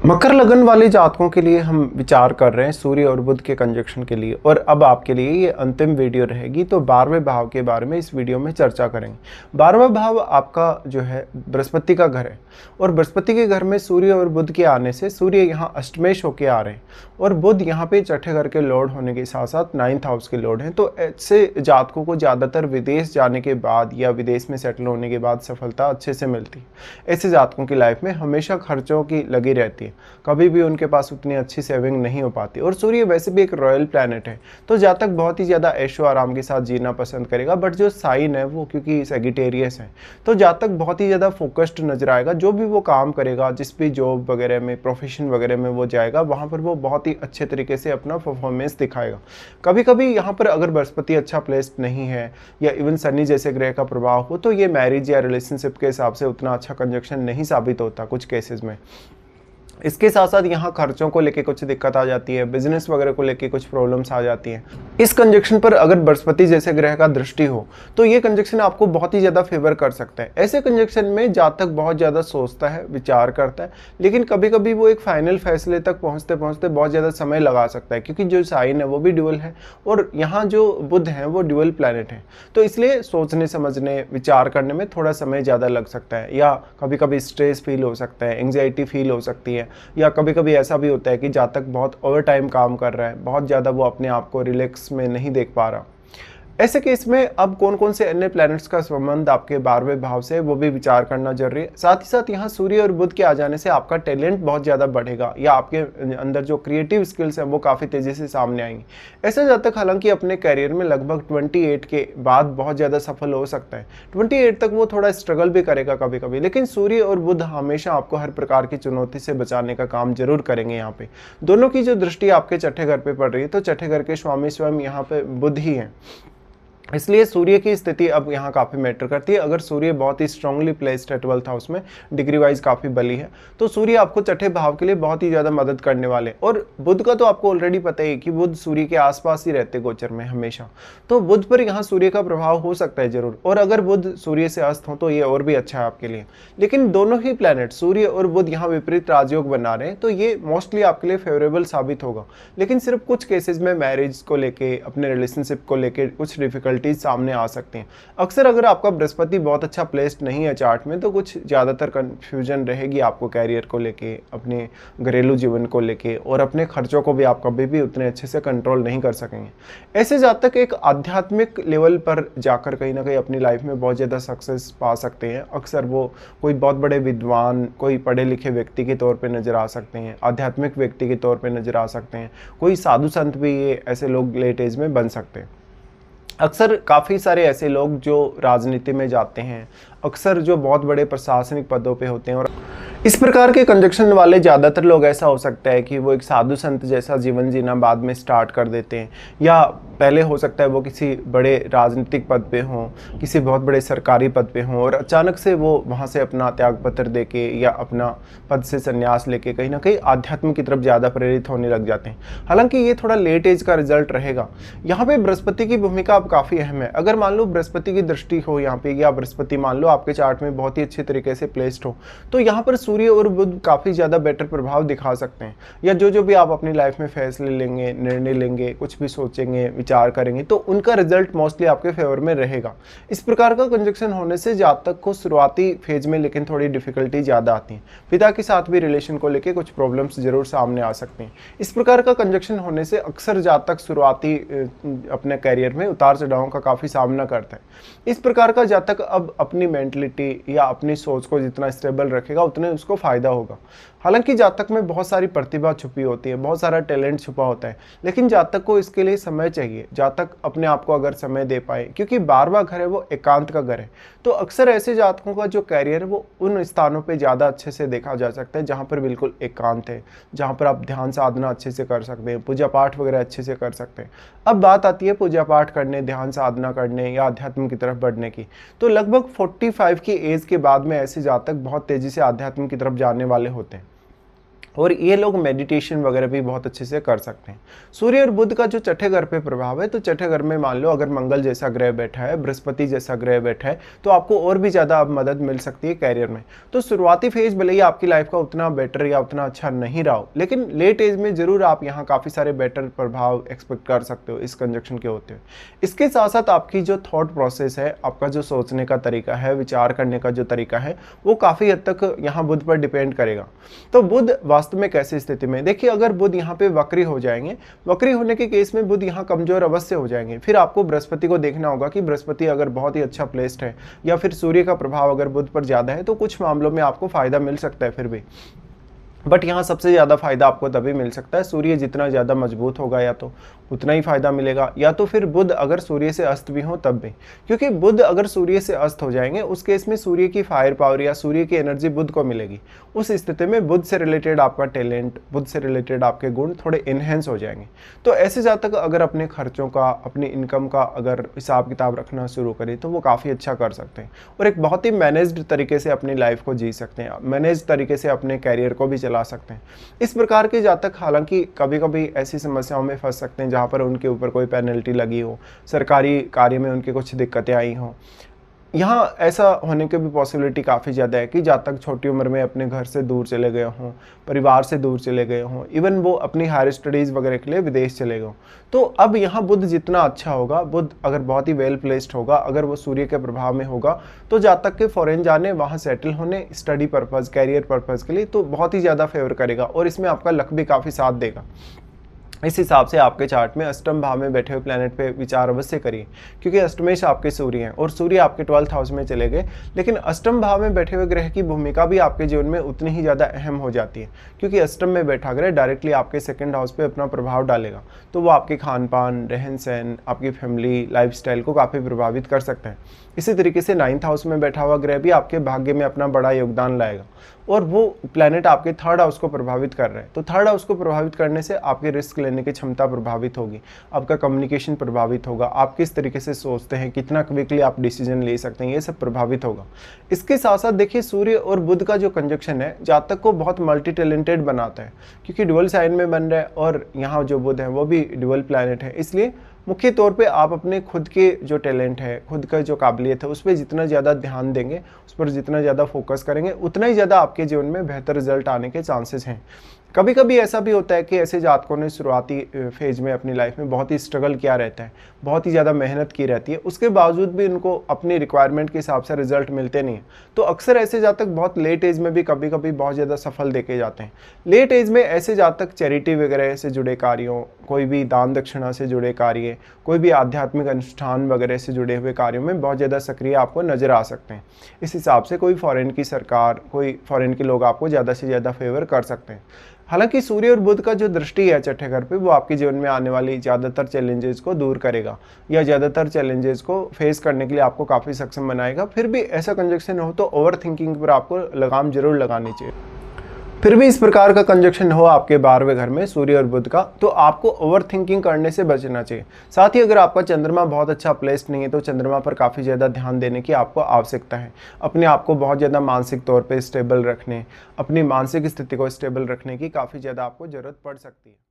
मकर लगन वाले जातकों के लिए हम विचार कर रहे हैं सूर्य और बुध के कंजक्शन के लिए। और अब आपके लिए ये अंतिम वीडियो रहेगी, तो 12वें भाव के बारे में इस वीडियो में चर्चा करेंगे। 12वां भाव आपका जो है बृहस्पति का घर है, और बृहस्पति के घर में सूर्य और बुध के आने से सूर्य यहाँ अष्टमेश होके आ रहे हैं और बुध यहाँ पे छठे घर के लॉर्ड होने के साथ साथ 9th हाउस के लॉर्ड हैं। तो ऐसे जातकों को ज़्यादातर विदेश जाने के बाद या विदेश में सेटल होने के बाद सफलता अच्छे से मिलती है। ऐसे जातकों की लाइफ में हमेशा खर्चों की लगी रहती है, कभी भी उनके पास उतनी अच्छी सेविंग नहीं हो पाती। और सूर्य वैसे भी एक रॉयल प्लैनेट है, तो जातक बहुत ही ज़्यादा ऐशो आराम के साथ जीना पसंद करेगा। बट जो साइन है वो क्योंकि सेजिटेरियस है, तो जातक बहुत ही ज़्यादा फोकस्ड नजर आएगा। जो भी वो काम करेगा, जिस भी जॉब वगैरह में, प्रोफेशन वगैरह में वो जाएगा, वहाँ पर वो बहुत ही अच्छे तरीके से अपना परफॉर्मेंस दिखाएगा। कभी कभी यहाँ पर अगर बृहस्पति अच्छा प्लेस्ड नहीं है या इवन शनि जैसे ग्रह का प्रभाव हो, तो ये मैरिज या रिलेशनशिप के हिसाब से उतना अच्छा कंजक्शन नहीं साबित होता कुछ केसेस में। इसके साथ साथ यहाँ खर्चों को लेके कुछ दिक्कत आ जाती है, बिजनेस वगैरह को लेके कुछ प्रॉब्लम्स आ जाती हैं। इस कंजक्शन पर अगर बृहस्पति जैसे ग्रह का दृष्टि हो तो ये कंजक्शन आपको बहुत ही ज़्यादा फेवर कर सकता है। ऐसे कंजक्शन में जातक बहुत ज़्यादा सोचता है, विचार करता है, लेकिन कभी कभी वो एक फाइनल फैसले तक पहुँचते पहुँचते बहुत ज़्यादा समय लगा सकता है, क्योंकि जो साइन है वो भी ड्यूअल है और यहाँ जो बुध है वो ड्यूअल प्लैनेट है। तो इसलिए सोचने समझने विचार करने में थोड़ा समय ज़्यादा लग सकता है, या कभी कभी स्ट्रेस फील हो सकता है, एंग्जाइटी फील हो सकती है, या कभी कभी ऐसा भी होता है कि जातक बहुत ओवर टाइम काम कर रहा है, बहुत ज़्यादा वो अपने आप को रिलैक्स में नहीं देख पा रहा। ऐसे केस में अब कौन कौन से अन्य प्लैनेट्स का संबंध आपके 12वें भाव से, वो भी विचार करना जरूरी है। साथ ही साथ यहाँ सूर्य और बुध के आ जाने से आपका टैलेंट बहुत ज़्यादा बढ़ेगा, या आपके अंदर जो क्रिएटिव स्किल्स हैं वो काफ़ी तेज़ी से सामने आएंगी। ऐसे जातक हालांकि अपने करियर में लगभग 28 के बाद बहुत ज़्यादा सफल हो सकता है। 28 तक वो थोड़ा स्ट्रगल भी करेगा कभी कभी, लेकिन सूर्य और बुध हमेशा आपको हर प्रकार की चुनौती से बचाने का काम जरूर करेंगे। यहाँ पे दोनों की जो दृष्टि आपके छठे घर पे पड़ रही है, तो छठे घर के स्वामी स्वयं यहाँ पे बुध ही हैं, इसलिए सूर्य की स्थिति अब यहाँ काफ़ी मैटर करती है। अगर सूर्य बहुत ही स्ट्रांगली प्लेस्ड है 12th हाउस में, डिग्री वाइज काफ़ी बली है, तो सूर्य आपको छठे भाव के लिए बहुत ही ज़्यादा मदद करने वाले। और बुध का तो आपको ऑलरेडी पता ही कि बुध सूर्य के आसपास ही रहते गोचर में हमेशा, तो बुध पर यहाँ सूर्य का प्रभाव हो सकता है जरूर। और अगर बुध सूर्य से अस्त हो तो ये और भी अच्छा है आपके लिए। लेकिन दोनों ही प्लैनेट सूर्य और बुध यहाँ विपरीत राजयोग बना रहे हैं, तो ये मोस्टली आपके लिए फेवरेबल साबित होगा। लेकिन सिर्फ कुछ केसेस में मैरिज को लेके, अपने रिलेशनशिप को लेके कुछ डिफिकल्टी सामने आ सकते हैं। अक्सर अगर आपका बृहस्पति बहुत अच्छा प्लेस्ड नहीं है चार्ट में, तो कुछ ज़्यादातर कंफ्यूजन रहेगी आपको कैरियर को लेके, अपने घरेलू जीवन को लेके, और अपने खर्चों को भी आप कभी भी उतने अच्छे से कंट्रोल नहीं कर सकेंगे। ऐसे जातक एक आध्यात्मिक लेवल पर जाकर कहीं ना कहीं अपनी लाइफ में बहुत ज़्यादा सक्सेस पा सकते हैं। अक्सर वो कोई बहुत बड़े विद्वान, कोई पढ़े लिखे व्यक्ति के तौर पर नजर आ सकते हैं, आध्यात्मिक व्यक्ति के तौर पर नजर आ सकते हैं, कोई साधु संत भी ये ऐसे लोग लेट एज में बन सकते हैं। अक्सर काफ़ी सारे ऐसे लोग जो राजनीति में जाते हैं, अक्सर जो बहुत बड़े प्रशासनिक पदों पे होते हैं, और इस प्रकार के कंजक्शन वाले ज़्यादातर लोग ऐसा हो सकता है कि वो एक साधु संत जैसा जीवन जीना बाद में स्टार्ट कर देते हैं, या पहले हो सकता है वो किसी बड़े राजनीतिक पद पे हों, किसी बहुत बड़े सरकारी पद पे हों, और अचानक से वो वहाँ से अपना त्यागपत्र देके या अपना पद से संन्यास लेके कहीं ना कहीं आध्यात्म की तरफ ज़्यादा प्रेरित होने लग जाते हैं। हालांकि ये थोड़ा लेट एज का रिजल्ट रहेगा। यहाँ पे बृहस्पति की भूमिका अब काफ़ी अहम है। अगर मान लो बृहस्पति की दृष्टि हो यहाँ पे, या बृहस्पति मान लो आपके चार्ट में बहुत ही अच्छे तरीके से प्लेस्ड हो, तो यहाँ पर सूर्य और बुध काफ़ी ज़्यादा बेटर प्रभाव दिखा सकते हैं। या जो भी आप अपनी लाइफ में फैसले लेंगे, निर्णय लेंगे, कुछ भी सोचेंगे, विचार करेंगे, तो उनका रिजल्ट मोस्टली आपके फेवर में रहेगा। इस प्रकार का कंजक्शन होने से जातक को शुरुआती फेज में लेकिन थोड़ी डिफिकल्टी ज़्यादा आती है। पिता के साथ भी रिलेशन को लेकर कुछ प्रॉब्लम्स जरूर सामने आ सकते हैं। इस प्रकार का कंजक्शन होने से अक्सर जातक शुरुआती अपने कैरियर में उतार चढ़ाव का काफ़ी सामना करता है। इस प्रकार का जातक अब अपनी मेंटलिटी या अपनी सोच को जितना स्टेबल रखेगा उतने उसको फायदा होगा। हालांकि जातक में बहुत सारी प्रतिभा छुपी होती है, बहुत सारा टैलेंट छुपा होता है, लेकिन जातक को इसके लिए समय चाहिए। जातक अपने आप को अगर समय दे पाए, क्योंकि 12वां घर है वो एकांत का घर है, तो अक्सर ऐसे जातकों का जो कैरियर है वो उन स्थानों पे ज़्यादा अच्छे से देखा जा सकता है जहाँ पर बिल्कुल एकांत है, जहाँ पर आप ध्यान साधना अच्छे से कर सकते हैं, पूजा पाठ वगैरह अच्छे से कर सकते हैं। अब बात आती है पूजा पाठ करने, ध्यान साधना करने या अध्यात्म की तरफ बढ़ने की, तो लगभग 45 की एज के बाद में ऐसे जातक बहुत तेज़ी से अध्यात्म की तरफ जाने वाले होते हैं। और ये लोग मेडिटेशन वगैरह भी बहुत अच्छे से कर सकते हैं। सूर्य और बुध का जो छठे घर पे प्रभाव है, तो छठे घर में मान लो अगर मंगल जैसा ग्रह बैठा है, बृहस्पति जैसा ग्रह बैठा है, तो आपको और भी ज़्यादा अब मदद मिल सकती है कैरियर में। तो शुरुआती फेज भले ही आपकी लाइफ का उतना बेटर या उतना अच्छा नहीं रहा हो, लेकिन लेट एज में जरूर आप यहाँ काफ़ी सारे बेटर प्रभाव एक्सपेक्ट कर सकते हो इस कंजक्शन के होते हुए। इसके साथ साथ आपकी जो थॉट प्रोसेस है, आपका जो सोचने का तरीका है, विचार करने का जो तरीका है, वो काफ़ी हद तक यहाँ बुध पर डिपेंड करेगा। तो बुध वास्तव में कैसी स्थिति में, देखिए अगर बुध यहाँ पे वक्री हो जाएंगे, वक्री होने के केस में बुध यहाँ कमजोर अवश्य हो जाएंगे। फिर आपको बृहस्पति को देखना होगा कि बृहस्पति अगर बहुत ही अच्छा प्लेस्ड है या फिर सूर्य का प्रभाव अगर बुध पर ज़्यादा है, तो कुछ मामलों में आपको फायदा मिल सकता है फिर भी। बट यहाँ सबसे ज़्यादा फायदा आपको तभी मिल सकता है, सूर्य जितना ज़्यादा मजबूत होगा या तो उतना ही फायदा मिलेगा, या तो फिर बुध अगर सूर्य से अस्त भी हो तब भी। क्योंकि बुध अगर सूर्य से अस्त हो जाएंगे, उस केस में सूर्य की फायर पावर या सूर्य की एनर्जी बुध को मिलेगी। उस स्थिति में बुध से रिलेटेड आपका टैलेंट, बुध से रिलेटेड आपके गुण थोड़े इन्हेंस हो जाएंगे। तो ऐसे जातक अगर अपने खर्चों का, अपनी इनकम का अगर हिसाब किताब रखना शुरू करें, तो वो काफ़ी अच्छा कर सकते हैं और एक बहुत ही मैनेज्ड तरीके से अपनी लाइफ को जी सकते हैं, मैनेज तरीके से अपने कैरियर को भी चला सकते हैं। इस प्रकार के जातक हालांकि कभी कभी ऐसी समस्याओं में फंस सकते हैं जहां पर उनके ऊपर कोई पेनल्टी लगी हो, सरकारी कार्य में उनके कुछ दिक्कतें आई हों। यहाँ ऐसा होने की भी पॉसिबिलिटी काफ़ी ज़्यादा है कि जातक छोटी उम्र में अपने घर से दूर चले गए हों, परिवार से दूर चले गए हों, इवन वो अपनी हायर स्टडीज़ वगैरह के लिए विदेश चले गए हों। तो अब यहाँ बुध जितना अच्छा होगा, बुध अगर बहुत ही वेल प्लेस्ड होगा, अगर वो सूर्य के प्रभाव में होगा, तो जातक के फॉरेन जाने, वहाँ सेटल होने, स्टडी पर्पज़, कैरियर पर्पज़ के लिए तो बहुत ही ज़्यादा फेवर करेगा और इसमें आपका लक भी काफ़ी साथ देगा। इस हिसाब से आपके चार्ट में अष्टम भाव में बैठे हुए प्लैनेट पे विचार अवश्य करिए, क्योंकि अष्टमेश आपके सूर्य हैं और सूर्य आपके 12th हाउस में चले गए। लेकिन अष्टम भाव में बैठे हुए ग्रह की भूमिका भी आपके जीवन में उतनी ही ज़्यादा अहम हो जाती है, क्योंकि अष्टम में बैठा ग्रह डायरेक्टली आपके 2nd हाउस पे अपना प्रभाव डालेगा। तो वो आपके खान पान, रहन सहन, आपकी फैमिली लाइफस्टाइल को काफ़ी प्रभावित कर सकता है। इसी तरीके से 9th हाउस में बैठा हुआ ग्रह भी आपके भाग्य में अपना बड़ा योगदान लाएगा और वो प्लैनेट आपके 3rd हाउस को प्रभावित कर रहे हैं। तो 3rd हाउस को प्रभावित करने से आपके रिस्क लेने की क्षमता प्रभावित होगी, आपका कम्युनिकेशन प्रभावित होगा, आप किस तरीके से सोचते हैं, कितना क्विकली आप डिसीजन ले सकते हैं, ये सब प्रभावित होगा। इसके साथ साथ देखिए सूर्य और बुध का जो कंजक्शन है जातक को बहुत मल्टी टैलेंटेड बनाता है, क्योंकि ड्यूअल साइन में बन रहा है और यहाँ जो बुध है वो भी ड्यूअल प्लैनेट है। इसलिए मुख्य तौर पे आप अपने खुद के जो टैलेंट है, खुद का जो काबिलियत है, उस पर जितना ज़्यादा ध्यान देंगे, उस पर जितना ज़्यादा फोकस करेंगे, उतना ही ज़्यादा आपके जीवन में बेहतर रिजल्ट आने के चांसेस हैं। कभी कभी ऐसा भी होता है कि ऐसे जातकों ने शुरुआती फेज में अपनी लाइफ में बहुत ही स्ट्रगल किया रहता है, बहुत ही ज़्यादा मेहनत की रहती है, उसके बावजूद भी उनको अपनी रिक्वायरमेंट के हिसाब से रिजल्ट मिलते नहीं हैं। तो अक्सर ऐसे जातक बहुत लेट एज में भी कभी कभी बहुत ज़्यादा सफल देखे जाते हैं। लेट एज में ऐसे जातक चैरिटी वगैरह से जुड़े कार्यों, कोई भी दान दक्षिणा से जुड़े कार्य, कोई भी आध्यात्मिक अनुष्ठान वगैरह से जुड़े हुए कार्यों में बहुत ज़्यादा सक्रिय आपको नजर आ सकते हैं। इस हिसाब से कोई फॉरेन की सरकार, कोई फॉरेन के लोग आपको ज़्यादा से ज़्यादा फेवर कर सकते हैं। हालांकि सूर्य और बुध का जो दृष्टि है छठे घर पे, वो आपके जीवन में आने वाली ज़्यादातर चैलेंजेस को दूर करेगा या ज़्यादातर चैलेंजेस को फेस करने के लिए आपको काफ़ी सक्षम बनाएगा। फिर भी ऐसा कंजक्शन हो तो ओवर थिंकिंग पर आपको लगाम जरूर लगानी चाहिए। फिर भी इस प्रकार का कंजक्शन हो आपके 12वें घर में सूर्य और बुध का, तो आपको ओवर थिंकिंग करने से बचना चाहिए। साथ ही अगर आपका चंद्रमा बहुत अच्छा प्लेस्ड नहीं है, तो चंद्रमा पर काफ़ी ज़्यादा ध्यान देने की आपको आवश्यकता है। अपने आप को बहुत ज़्यादा मानसिक तौर पे स्टेबल रखने, अपनी मानसिक स्थिति को स्टेबल रखने की काफ़ी ज़्यादा आपको ज़रूरत पड़ सकती है।